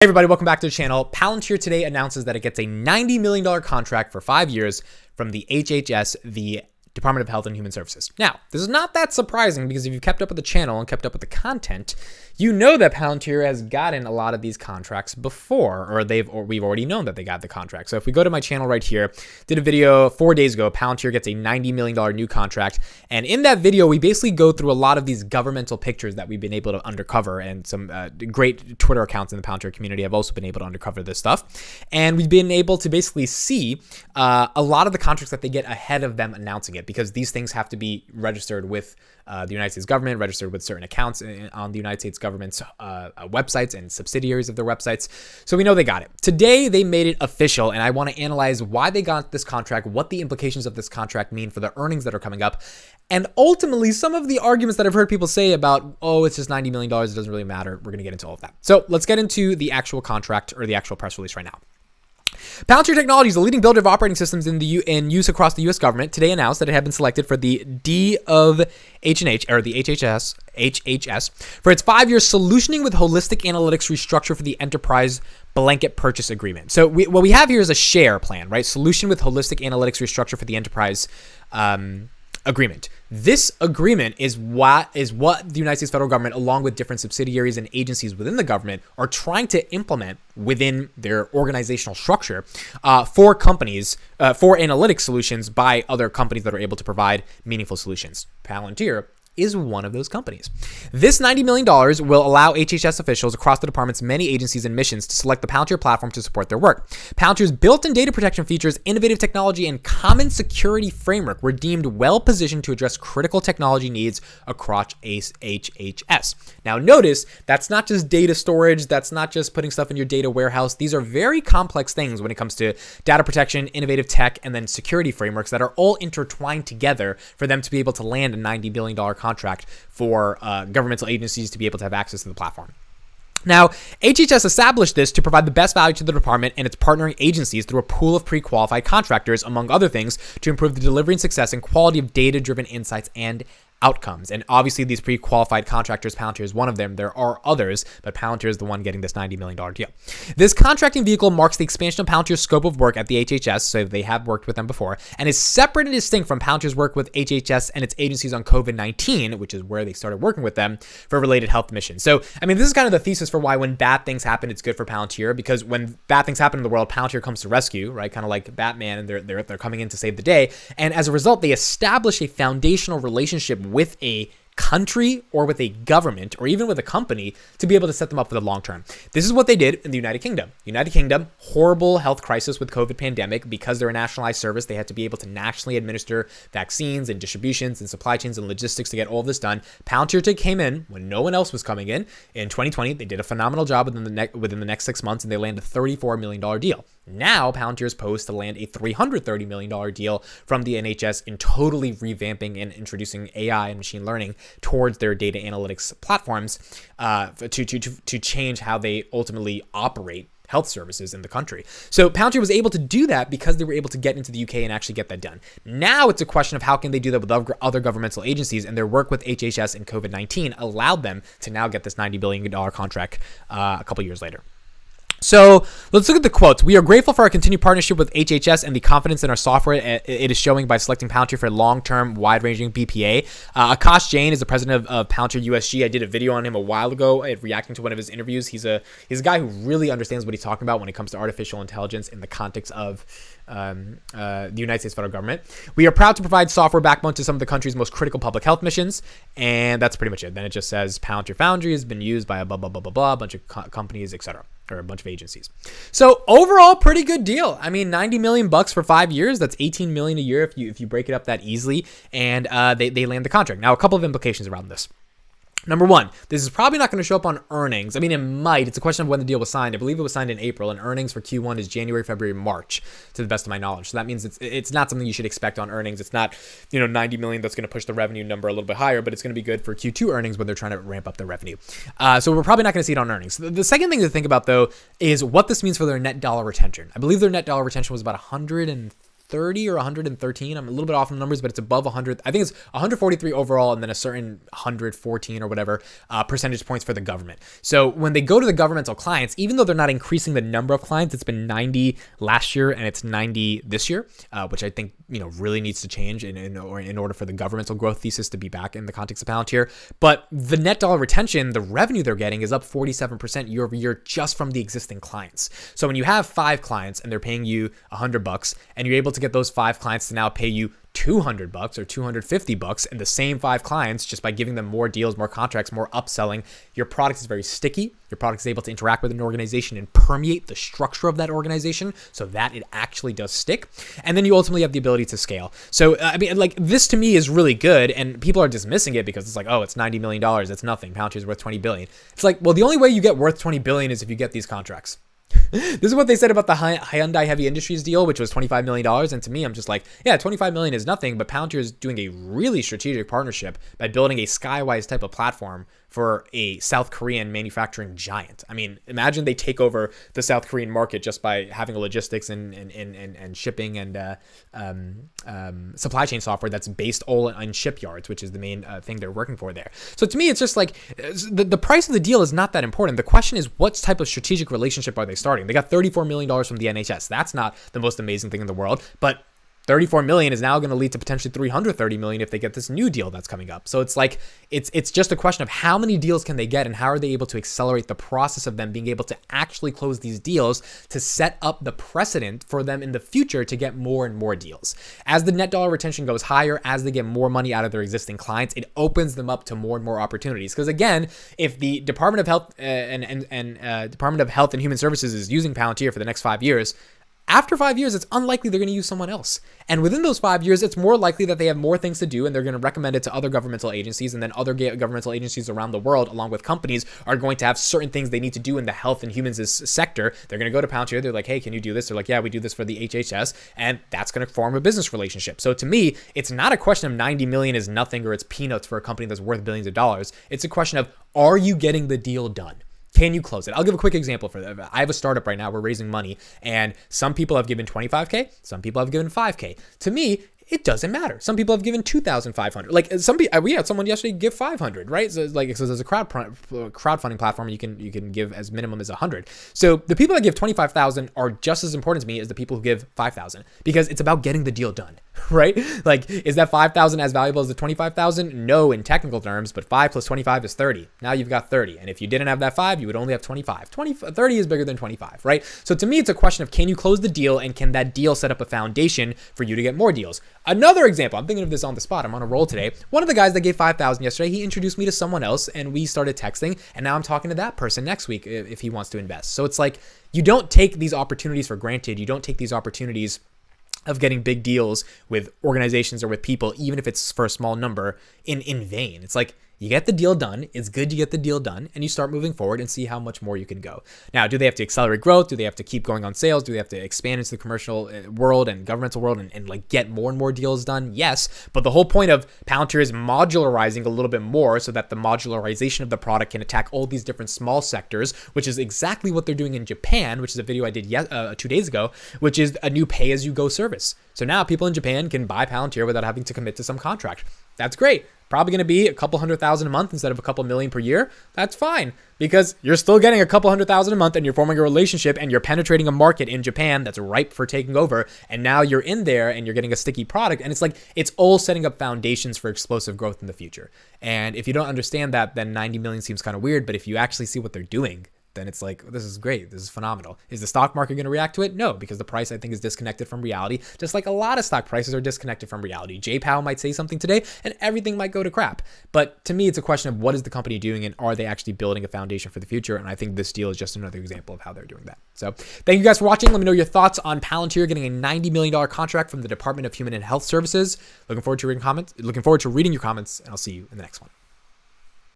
Hey everybody, welcome back to the channel. Palantir today announces that it gets a $90 million contract for 5 years from the HHS, the Department of Health and Human Services. Now, this is not that surprising because if you've kept up with the channel and kept up with the content, you know that Palantir has gotten a lot of these contracts before, or we've already known that they got the contract. So if we go to my channel right here, did a video 4 days ago, Palantir gets a $90 million new contract. And in that video, we basically go through a lot of these governmental pictures that we've been able to uncover, and some great Twitter accounts in the Palantir community have also been able to uncover this stuff. And we've been able to basically see a lot of the contracts that they get ahead of them announcing it, because these things have to be registered with the United States government, registered with certain accounts on the United States government's websites and subsidiaries of their websites. So we know they got it. Today, they made it official, and I want to analyze why they got this contract, what the implications of this contract mean for the earnings that are coming up, and ultimately some of the arguments that I've heard people say about, oh, it's just $90 million, it doesn't really matter. We're going to get into all of that. So let's get into the actual contract, or the actual press release right now. Palantir Technologies, the leading builder of operating systems in use across the U.S. government, today announced that it had been selected for the D of H&H, or the HHS, for its 5-year solutioning with holistic analytics restructure for the enterprise blanket purchase agreement. So what we have here is a share plan, right? Solution with holistic analytics restructure for the enterprise agreement. This agreement is what the United States federal government, along with different subsidiaries and agencies within the government, are trying to implement within their organizational structure for companies, for analytic solutions by other companies that are able to provide meaningful solutions. Palantir is one of those companies. This $90 million will allow HHS officials across the department's many agencies and missions to select the Palantir platform to support their work. Palantir's built-in data protection features, innovative technology, and common security framework were deemed well-positioned to address critical technology needs across HHS. Now notice, that's not just data storage, that's not just putting stuff in your data warehouse. These are very complex things when it comes to data protection, innovative tech, and then security frameworks that are all intertwined together for them to be able to land a $90 billion contract for governmental agencies to be able to have access to the platform. Now, HHS established this to provide the best value to the department and its partnering agencies through a pool of pre-qualified contractors, among other things, to improve the delivery and success and quality of data-driven insights and outcomes. And obviously these pre-qualified contractors, Palantir is one of them. There are others, but Palantir is the one getting this $90 million deal. This contracting vehicle marks the expansion of Palantir's scope of work at the HHS, so they have worked with them before, and is separate and distinct from Palantir's work with HHS and its agencies on COVID-19, which is where they started working with them for related health missions. So, I mean, this is kind of the thesis for why when bad things happen, it's good for Palantir, because when bad things happen in the world, Palantir comes to rescue, right? Kind of like Batman, and they're coming in to save the day. And as a result, they establish a foundational relationship with a country or with a government or even with a company to be able to set them up for the long term. This is what they did in the United Kingdom. United Kingdom, horrible health crisis with COVID pandemic. Because they're a nationalized service, they had to be able to nationally administer vaccines and distributions and supply chains and logistics to get all of this done. Palantir came in when no one else was coming in. In 2020, they did a phenomenal job within the next 6 months, and they landed a $34 million deal. Now, Palantir is posed to land a $330 million deal from the NHS in totally revamping and introducing AI and machine learning towards their data analytics platforms to change how they ultimately operate health services in the country. So Palantir was able to do that because they were able to get into the UK and actually get that done. Now it's a question of how can they do that with other governmental agencies, and their work with HHS and COVID-19 allowed them to now get this $90 billion contract a couple years later. So let's look at the quotes. We are grateful for our continued partnership with HHS and the confidence in our software it is showing by selecting Palantir for a long-term, wide-ranging BPA. Akash Jain is the president of Palantir USG. I did a video on him a while ago reacting to one of his interviews. He's a guy who really understands what he's talking about when it comes to artificial intelligence in the context of the United States federal government. We are proud to provide software backbone to some of the country's most critical public health missions, and that's pretty much it. Then it just says Palantir Foundry has been used by a blah, blah, blah, blah, blah, a bunch of companies, etc., or a bunch of agencies. So overall, pretty good deal. I mean, $90 million for 5 years. That's $18 million a year if you break it up that easily, and they land the contract. Now, a couple of implications around this. Number one, this is probably not going to show up on earnings. I mean, it might. It's a question of when the deal was signed. I believe it was signed in April, and earnings for Q1 is January, February, March, to the best of my knowledge. So that means it's not something you should expect on earnings. It's not, $90 million that's going to push the revenue number a little bit higher, but it's going to be good for Q2 earnings when they're trying to ramp up their revenue. So we're probably not going to see it on earnings. The second thing to think about, though, is what this means for their net dollar retention. I believe their net dollar retention was about 130 130 or 113. I'm a little bit off on the numbers, but it's above 100. I think it's 143 overall, and then a certain 114 or whatever percentage points for the government. So when they go to the governmental clients, even though they're not increasing the number of clients, it's been 90 last year and it's 90 this year, which I think really needs to change in order for the governmental growth thesis to be back in the context of Palantir. But the net dollar retention, the revenue they're getting, is up 47% year over year just from the existing clients. So when you have 5 clients and they're paying you $100, and you're able to get those 5 clients to now pay you $200 or $250, and the same 5 clients, just by giving them more deals, more contracts, more upselling, your product is very sticky. Your product is able to interact with an organization and permeate the structure of that organization so that it actually does stick. And then you ultimately have the ability to scale. So, this to me is really good, and people are dismissing it because it's like, oh, it's $90 million. It's nothing. Palantir is worth $20 billion. It's like, well, the only way you get worth $20 billion is if you get these contracts. This is what they said about the Hyundai Heavy Industries deal, which was $25 million. And to me, I'm just like, yeah, $25 million is nothing, but Palantir is doing a really strategic partnership by building a Skywise type of platform for a South Korean manufacturing giant. I mean, imagine they take over the South Korean market just by having a logistics and shipping and supply chain software that's based all on shipyards, which is the main thing they're working for there. So to me, it's just like the price of the deal is not that important. The question is, what type of strategic relationship are they starting? They got $34 million from the NHS. That's not the most amazing thing in the world, but $34 million is now going to lead to potentially $330 million if they get this new deal that's coming up. So it's like, it's just a question of how many deals can they get and how are they able to accelerate the process of them being able to actually close these deals to set up the precedent for them in the future to get more and more deals. As the net dollar retention goes higher, as they get more money out of their existing clients, it opens them up to more and more opportunities. Because again, if the Department of Health Department of Health and Human Services is using Palantir for the next 5 years, after 5 years, it's unlikely they're going to use someone else. And within those 5 years, it's more likely that they have more things to do and they're going to recommend it to other governmental agencies, and then other governmental agencies around the world, along with companies, are going to have certain things they need to do in the health and humans sector. They're going to go to Palantir. They're like, hey, can you do this? They're like, yeah, we do this for the HHS. And that's going to form a business relationship. So to me, it's not a question of 90 million is nothing or it's peanuts for a company that's worth billions of dollars. It's a question of, are you getting the deal done? Can you close it? I'll give a quick example for that. I have a startup right now. We're raising money, and some people have given 25K. Some people have given 5K. To me, it doesn't matter. Some people have given 2,500. Like we had someone yesterday give 500, right? So there's a crowdfunding platform. You can give as minimum as 100. So the people that give 25,000 are just as important to me as the people who give 5,000, because it's about getting the deal done, right? Like, is that 5,000 as valuable as the 25,000? No, in technical terms, but 5 plus 25 is 30. Now you've got 30. And if you didn't have that 5, you would only have 25. 30 is bigger than 25, right? So to me, it's a question of, can you close the deal, and can that deal set up a foundation for you to get more deals? Another example, I'm thinking of this on the spot. I'm on a roll today. One of the guys that gave 5,000 yesterday, he introduced me to someone else and we started texting, and now I'm talking to that person next week if he wants to invest. So it's like, you don't take these opportunities for granted. You don't take these opportunities of getting big deals with organizations or with people, even if it's for a small number, in vain. It's like, you get the deal done. It's good to get the deal done, and you start moving forward and see how much more you can go. Now, do they have to accelerate growth? Do they have to keep going on sales? Do they have to expand into the commercial world and governmental world and like get more and more deals done? Yes, but the whole point of Palantir is modularizing a little bit more so that the modularization of the product can attack all these different small sectors, which is exactly what they're doing in Japan, which is a video I did 2 days ago, which is a new pay-as-you-go service. So now people in Japan can buy Palantir without having to commit to some contract. That's great. Probably going to be a couple $100,000 a month instead of a couple million per year. That's fine, because you're still getting a couple $100,000 a month and you're forming a relationship and you're penetrating a market in Japan that's ripe for taking over. And now you're in there and you're getting a sticky product. And it's like, it's all setting up foundations for explosive growth in the future. And if you don't understand that, then 90 million seems kind of weird. But if you actually see what they're doing, then it's like, this is great. This is phenomenal. Is the stock market going to react to it? No, because the price, I think, is disconnected from reality, just like a lot of stock prices are disconnected from reality. Jay Powell might say something today and everything might go to crap. But to me, it's a question of, what is the company doing and are they actually building a foundation for the future? And I think this deal is just another example of how they're doing that. So thank you guys for watching. Let me know your thoughts on Palantir getting a $90 million contract from the Department of Human and Health Services. Looking forward to reading your comments, and I'll see you in the next one.